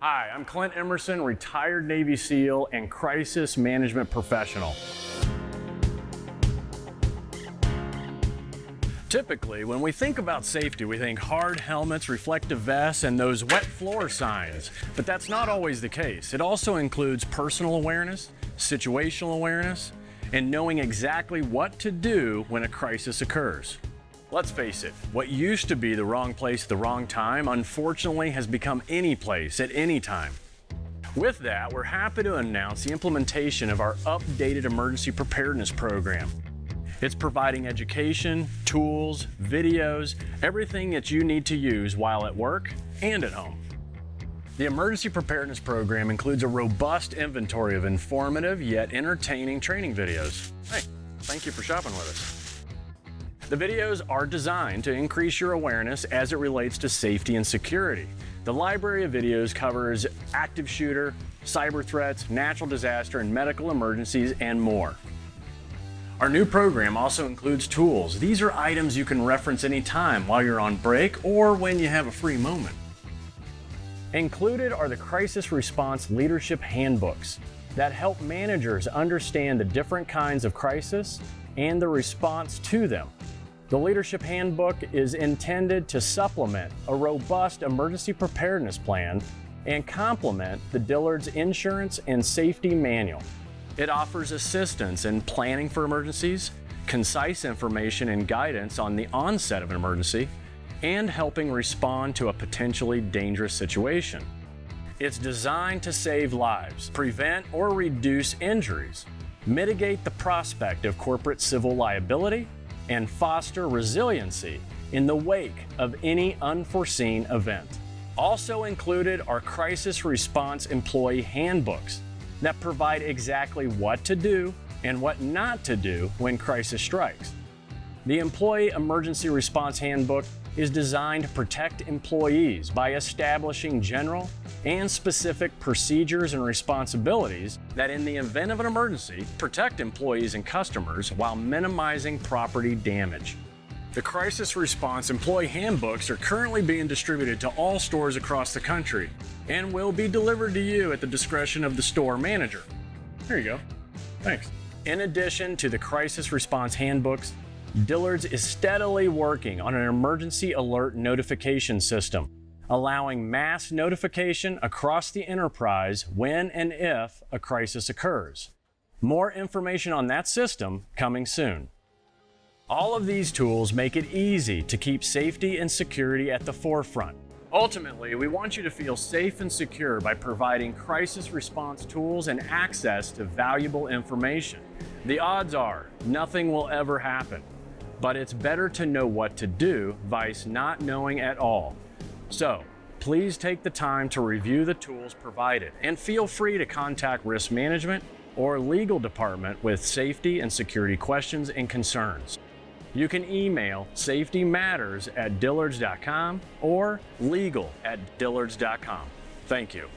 Hi, I'm Clint Emerson, retired Navy SEAL and crisis management professional. Typically, when we think about safety, we think hard helmets, reflective vests, and those wet floor signs. But that's not always the case. It also includes personal awareness, situational awareness, and knowing exactly what to do when a crisis occurs. Let's face it, what used to be the wrong place at the wrong time, unfortunately has become any place at any time. With that, we're happy to announce the implementation of our updated emergency preparedness program. It's providing education, tools, videos, everything that you need to use while at work and at home. The emergency preparedness program includes a robust inventory of informative yet entertaining training videos. Hey, thank you for shopping with us. The videos are designed to increase your awareness as it relates to safety and security. The library of videos covers active shooter, cyber threats, natural disaster, and medical emergencies, and more. Our new program also includes tools. These are items you can reference anytime while you're on break or when you have a free moment. Included are the Crisis Response Leadership Handbooks that help managers understand the different kinds of crisis and the response to them. The Leadership Handbook is intended to supplement a robust emergency preparedness plan and complement the Dillards Insurance and Safety Manual. It offers assistance in planning for emergencies, concise information and guidance on the onset of an emergency, and helping respond to a potentially dangerous situation. It's designed to save lives, prevent or reduce injuries, mitigate the prospect of corporate civil liability, and foster resiliency in the wake of any unforeseen event. Also included are crisis response employee handbooks that provide exactly what to do and what not to do when crisis strikes. The Employee Emergency Response Handbook is designed to protect employees by establishing general and specific procedures and responsibilities that, in the event of an emergency, protect employees and customers while minimizing property damage. The Crisis Response Employee Handbooks are currently being distributed to all stores across the country and will be delivered to you at the discretion of the store manager. Here you go. Thanks. In addition to the Crisis Response Handbooks, Dillards is steadily working on an emergency alert notification system, allowing mass notification across the enterprise when and if a crisis occurs. More information on that system coming soon. All of these tools make it easy to keep safety and security at the forefront. Ultimately, we want you to feel safe and secure by providing crisis response tools and access to valuable information. The odds are nothing will ever happen, but it's better to know what to do versus not knowing at all. So, please take the time to review the tools provided and feel free to contact risk management or legal department with safety and security questions and concerns. You can email safetymatters@dillards.com or legal@dillards.com. Thank you.